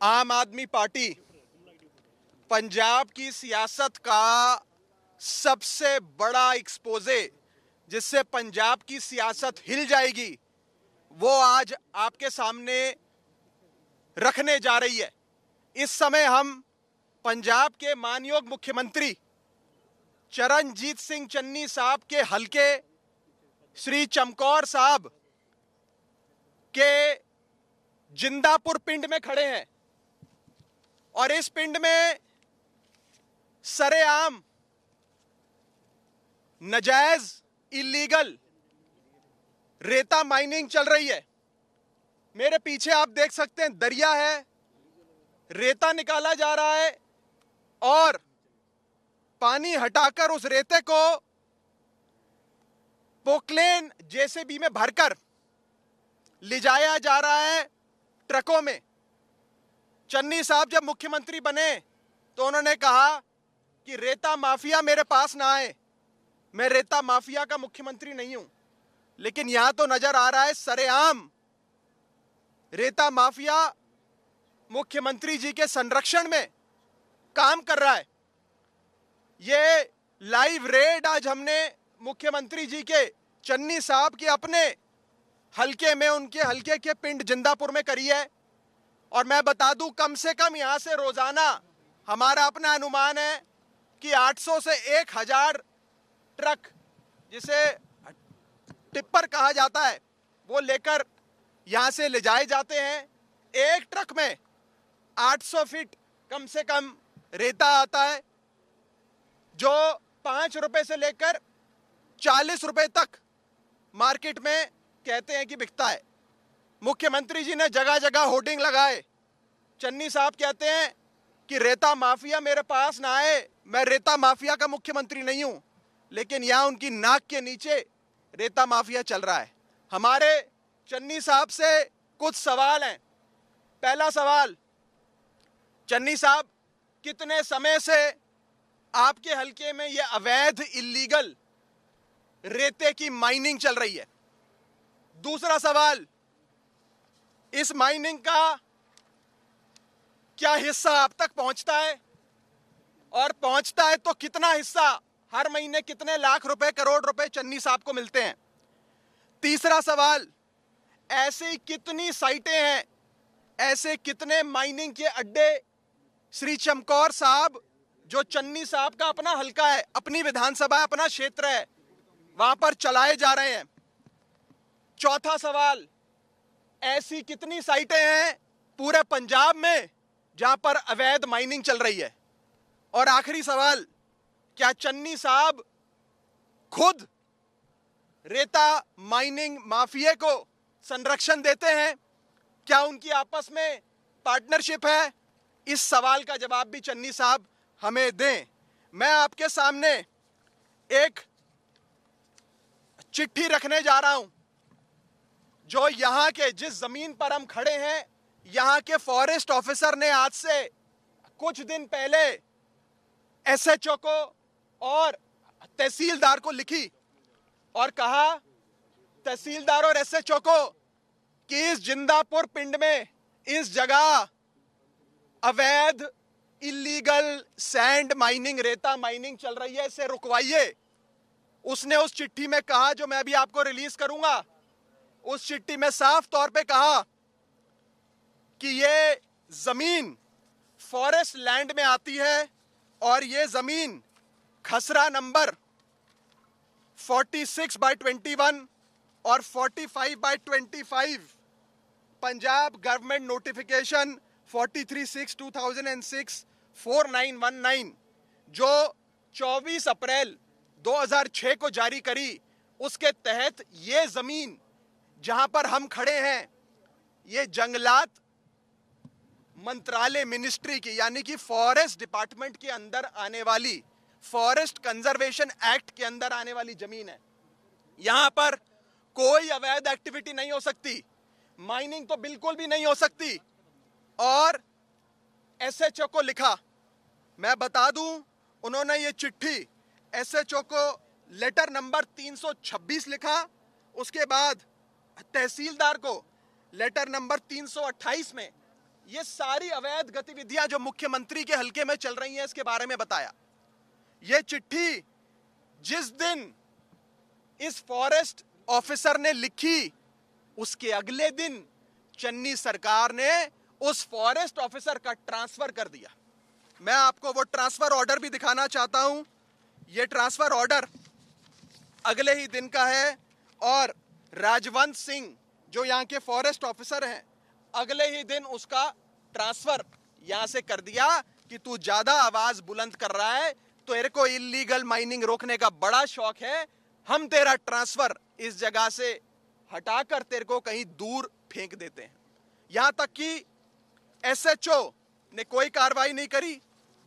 आम आदमी पार्टी पंजाब की सियासत का सबसे बड़ा एक्सपोजे, जिससे पंजाब की सियासत हिल जाएगी, वो आज आपके सामने रखने जा रही है। इस समय हम पंजाब के मानयोग मुख्यमंत्री चरणजीत सिंह चन्नी साहब के हलके श्री चमकौर साहब के जिंदापुर पिंड में खड़े हैं और इस पिंड में सरेआम नाजायज इलीगल रेता माइनिंग चल रही है। मेरे पीछे आप देख सकते हैं दरिया है, रेता निकाला जा रहा है और पानी हटाकर उस रेते को पोकलेन जेसीबी में भरकर ले जाया जा रहा है ट्रकों में। चन्नी साहब जब मुख्यमंत्री बने तो उन्होंने कहा कि रेता माफिया मेरे पास ना आए, मैं रेता माफिया का मुख्यमंत्री नहीं हूं। लेकिन यहां तो नजर आ रहा है सरेआम रेता माफिया मुख्यमंत्री जी के संरक्षण में काम कर रहा है। ये लाइव रेड आज हमने मुख्यमंत्री जी के चन्नी साहब के अपने हलके में, उनके हलके के पिंड जिंदापुर में करी है। और मैं बता दूं, कम से कम यहां से रोजाना हमारा अपना अनुमान है कि 800 से 1000 ट्रक, जिसे टिप्पर कहा जाता है, वो लेकर यहां से ले जाए जाते हैं। एक ट्रक में 800 फीट कम से कम रेता आता है, जो 5 रुपए से लेकर 40 रुपए तक मार्केट में कहते हैं कि बिकता है। मुख्यमंत्री जी ने जगह जगह होर्डिंग लगाए। चन्नी साहब कहते हैं कि रेता माफिया मेरे पास ना आए, मैं रेता माफिया का मुख्यमंत्री नहीं हूं। लेकिन यहां उनकी नाक के नीचे रेता माफिया चल रहा है। हमारे चन्नी साहब से कुछ सवाल हैं। पहला सवाल, चन्नी साहब, कितने समय से आपके हलके में यह अवैध इलीगल रेते की माइनिंग चल रही है? दूसरा सवाल, इस माइनिंग का क्या हिस्सा आप तक पहुंचता है, और पहुंचता है तो कितना हिस्सा, हर महीने कितने लाख रुपए, करोड़ रुपए चन्नी साहब को मिलते हैं? तीसरा सवाल, ऐसी कितनी साइटें हैं, ऐसे कितने माइनिंग के अड्डे श्री चमकौर साहब, जो चन्नी साहब का अपना हलका है, अपनी विधानसभा, अपना क्षेत्र है, वहां पर चलाए जा रहे हैं? चौथा सवाल, ऐसी कितनी साइटें हैं पूरे पंजाब में जहां पर अवैध माइनिंग चल रही है? और आखिरी सवाल, क्या चन्नी साहब खुद रेता माइनिंग माफिया को संरक्षण देते हैं? क्या उनकी आपस में पार्टनरशिप है? इस सवाल का जवाब भी चन्नी साहब हमें दें। मैं आपके सामने एक चिट्ठी रखने जा रहा हूं, जो यहां के, जिस जमीन पर हम खड़े हैं, यहां के फॉरेस्ट ऑफिसर ने आज से कुछ दिन पहले एसएचओ को और तहसीलदार को लिखी और कहा, तहसीलदार और एसएचओ को, कि इस जिंदापुर पिंड में इस जगह अवैध इलीगल सैंड माइनिंग, रेता माइनिंग चल रही है, इसे रुकवाइए। उसने उस चिट्ठी में कहा, जो मैं अभी आपको रिलीज करूंगा, उस चिट्ठी में साफ तौर पे कहा कि ये जमीन फॉरेस्ट लैंड में आती है और ये जमीन खसरा नंबर 46/21 और 45/25 पंजाब गवर्नमेंट नोटिफिकेशन 43/6/2006 4919, जो 24 अप्रैल 2006 को जारी करी, उसके तहत ये जमीन जहां पर हम खड़े हैं, ये जंगलात मंत्रालय, मिनिस्ट्री की, यानी कि फॉरेस्ट डिपार्टमेंट के अंदर आने वाली, फॉरेस्ट कंजर्वेशन एक्ट के अंदर आने वाली जमीन है। यहां पर कोई अवैध एक्टिविटी नहीं हो सकती, माइनिंग तो बिल्कुल भी नहीं हो सकती। और एसएचओ को लिखा, मैं बता दूं, उन्होंने ये चिट्ठी एसएचओ को लेटर नंबर 326 लिखा, उसके बाद तहसीलदार को लेटर नंबर 328 में ये सारी अवैध गतिविधियां जो मुख्यमंत्री के हलके में चल रही हैं इसके बारे में बताया। ये चिट्ठी जिस दिन इस फॉरेस्ट ऑफिसर ने लिखी, उसके अगले दिन चन्नी सरकार ने उस फॉरेस्ट ऑफिसर का ट्रांसफर कर दिया। मैं आपको वो ट्रांसफर ऑर्डर भी दिखाना चाहता हूं। ये ट्रांसफर ऑर्डर अगले ही दिन का है और राजवंत सिंह जो यहां के फॉरेस्ट ऑफिसर हैं, अगले ही दिन उसका ट्रांसफर यहां से कर दिया कि तू ज्यादा आवाज बुलंद कर रहा है, तो तेरे को इलीगल माइनिंग रोकने का बड़ा शौक है, हम तेरा ट्रांसफर इस जगह से हटाकर तेरे को कहीं दूर फेंक देते हैं। यहां तक कि एसएचओ ने कोई कार्रवाई नहीं करी,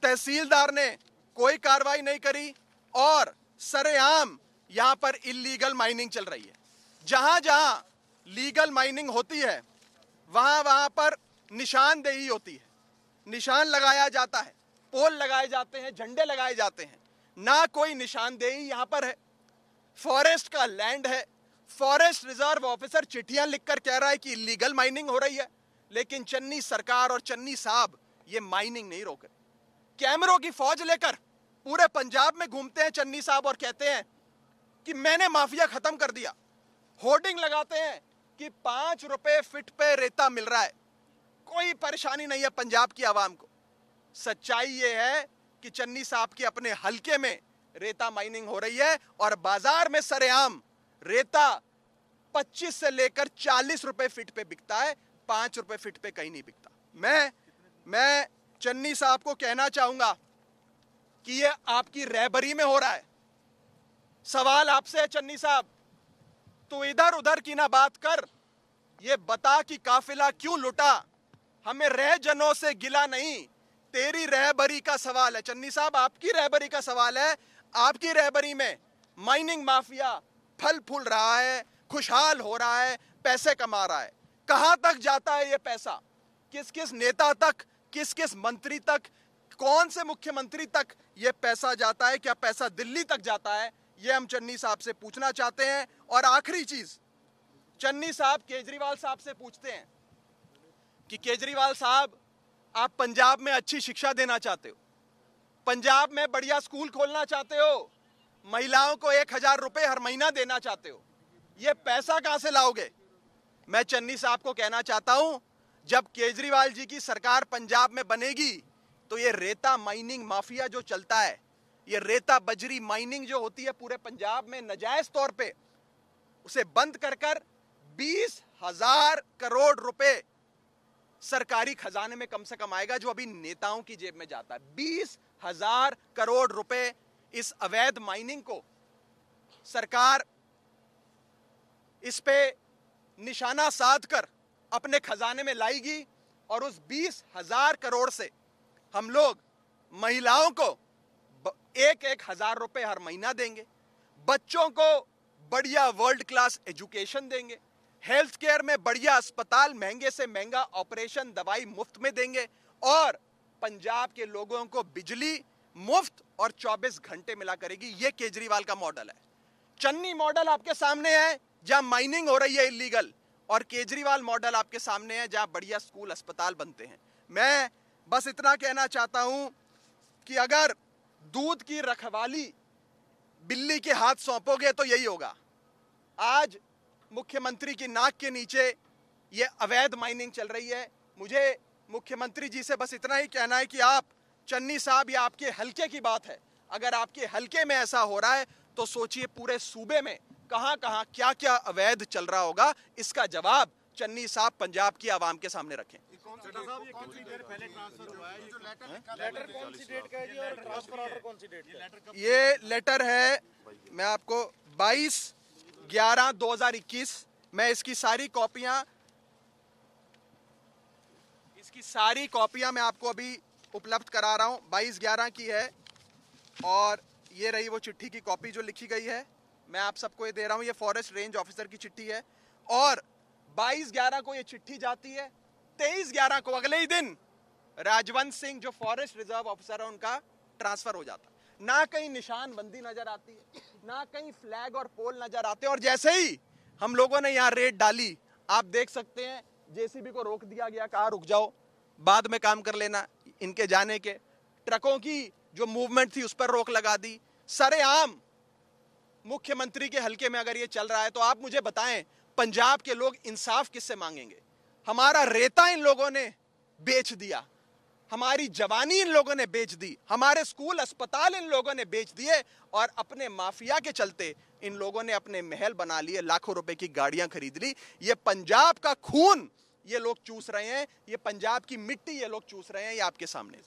तहसीलदार ने कोई कार्रवाई नहीं करी और सरेआम यहां पर इलीगल माइनिंग चल रही है। जहां जहां लीगल माइनिंग होती है वहां वहां पर निशानदेही होती है, निशान लगाया जाता है, पोल लगाए जाते हैं, झंडे लगाए जाते हैं। ना कोई निशानदेही यहां पर है। फॉरेस्ट का लैंड है, फॉरेस्ट रिजर्व ऑफिसर चिट्ठियां लिखकर कह रहा है कि इलीगल माइनिंग हो रही है, लेकिन चन्नी सरकार और चन्नी साहब ये माइनिंग नहीं रोके। कैमरों की फौज लेकर पूरे पंजाब में घूमते हैं चन्नी साहब और कहते हैं कि मैंने माफिया खत्म कर दिया। होर्डिंग लगाते हैं कि 5 रुपए फीट पे रेता मिल रहा है, कोई परेशानी नहीं है पंजाब की आवाम को। सच्चाई ये है कि चन्नी साहब के अपने हलके में रेता माइनिंग हो रही है और बाजार में सरेआम रेता 25 से लेकर 40 रुपए फीट पे बिकता है, 5 रुपए फीट पे कहीं नहीं बिकता। मैं चन्नी साहब को कहना चाहूंगा कि ये आपकी रहबरी में हो रहा है। सवाल आपसे है चन्नी साहब, तो इधर उधर की ना बात कर, ये बता कि काफिला क्यों लुटा, हमें रहजनों से गिला नहीं, तेरी रहबरी का सवाल है। चन्नी साहब, आपकी रहबरी का सवाल है। आपकी रहबरी में माइनिंग माफिया फल फूल रहा है, खुशहाल हो रहा है, पैसे कमा रहा है। कहां तक जाता है ये पैसा, किस किस नेता तक, किस किस मंत्री तक, कौन से मुख्यमंत्री तक ये पैसा जाता है? क्या पैसा दिल्ली तक जाता है? ये हम चन्नी साहब से पूछना चाहते हैं। और आखिरी चीज, चन्नी साहब केजरीवाल साहब से पूछते हैं कि केजरीवाल साहब, आप पंजाब में अच्छी शिक्षा देना चाहते हो, पंजाब में बढ़िया स्कूल खोलना चाहते हो, महिलाओं को 1000 रुपए हर महीना देना चाहते हो, ये पैसा कहां से लाओगे? मैं चन्नी साहब को कहना चाहता हूं, जब केजरीवाल जी की सरकार पंजाब में बनेगी तो ये रेता माइनिंग माफिया जो चलता है, ये रेता बजरी माइनिंग जो होती है पूरे पंजाब में नाजायज तौर पे, उसे बंद कर 20,000 करोड़ रुपए सरकारी खजाने में कम से कम आएगा, जो अभी नेताओं की जेब में जाता है। 20,000 करोड़ रुपए इस अवैध माइनिंग को सरकार इस पे निशाना साध कर अपने खजाने में लाएगी और उस 20,000 करोड़ से हम लोग महिलाओं को 1,000 रुपए हर महीना देंगे, बच्चों को बढ़िया वर्ल्ड क्लास एजुकेशन देंगे, हेल्थ केयर में बढ़िया अस्पताल, महंगे से महंगा ऑपरेशन, दवाई मुफ्त में देंगे और पंजाब के लोगों को बिजली मुफ्त और 24 घंटे मिला करेगी। ये केजरीवाल का मॉडल है। चन्नी मॉडल आपके सामने है जहां माइनिंग हो रही है इलीगल, और केजरीवाल मॉडल आपके सामने है जहां बढ़िया स्कूल अस्पताल बनते हैं। मैं बस इतना कहना चाहता हूं कि अगर दूध की रखवाली बिल्ली के हाथ सौंपोगे तो यही होगा। आज मुख्यमंत्री की नाक के नीचे ये अवैध माइनिंग चल रही है। मुझे मुख्यमंत्री जी से बस इतना ही कहना है कि आप, चन्नी साहब, ये आपके हलके की बात है, अगर आपके हलके में ऐसा हो रहा है तो सोचिए पूरे सूबे में कहां कहां क्या क्या अवैध चल रहा होगा। इसका जवाब चन्नी साहब पंजाब की आवाम के सामने रखें। ये लेटर है, मैं आपको 22/11/2021, मैं इसकी सारी कॉपियां मैं आपको अभी उपलब्ध करा रहा हूं। 22/11 की है और ये रही वो चिट्ठी की कॉपी जो लिखी गई है, मैं आप सबको ये दे रहा हूं। ये फॉरेस्ट रेंज ऑफिसर की चिट्ठी है और 22/11 को ये चिट्ठी जाती है। 23/11 को अगले ही दिन राजवंत सिंह जो फॉरेस्ट रिजर्व ऑफिसर है उनका ट्रांसफर हो जाता है। ना कहीं निशानबंदी नजर आती है, ना कहीं फ्लैग और पोल नजर आते हैं। और जैसे ही हम लोगों ने यहाँ रेड डाली, आप देख सकते हैं जेसीबी को रोक दिया गया, कहा रुक जाओ, बाद में काम कर लेना, इनके जाने के। ट्रकों की जो मूवमेंट थी उस पर रोक लगा दी। सरेआम मुख्यमंत्री के हलके में अगर ये चल रहा है तो आप मुझे बताएं, पंजाब के लोग इंसाफ किससे मांगेंगे? हमारा रेता इन लोगों ने बेच दिया, हमारी जवानी इन लोगों ने बेच दी, हमारे स्कूल अस्पताल इन लोगों ने बेच दिए, और अपने माफिया के चलते इन लोगों ने अपने महल बना लिए, लाखों रुपए की गाड़ियां खरीद ली। ये पंजाब का खून ये लोग चूस रहे हैं, ये पंजाब की मिट्टी ये लोग चूस रहे हैं, ये आपके सामने।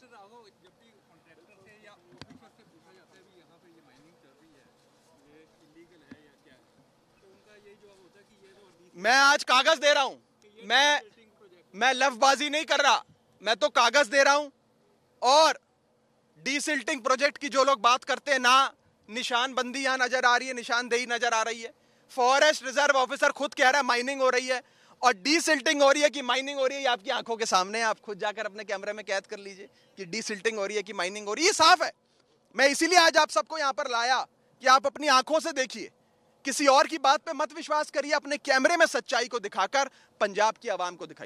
मैं आज कागज दे रहा हूं, मैं लफ्जबाजी नहीं कर रहा, मैं तो कागज दे रहा हूं। और डीसिल्टिंग प्रोजेक्ट की जो लोग बात करते हैं ना, निशानबंदी यहां नजर आ रही है, निशानदेही नजर आ रही है। फॉरेस्ट रिजर्व ऑफिसर खुद कह रहा है माइनिंग हो रही है, और डीसिल्टिंग हो रही है कि माइनिंग हो रही है, ये आपकी आंखों के सामने है। आप खुद जाकर अपने कैमरे में कैद कर लीजिए कि डीसिल्टिंग हो रही है कि माइनिंग हो रही है, ये साफ है। मैं इसीलिए आज आप सबको यहां पर लाया कि आप अपनी आंखों से देखिए, किसी और की बात पे मत विश्वास करिए, अपने कैमरे में सच्चाई को दिखाकर पंजाब की आवाम को दिखाइए।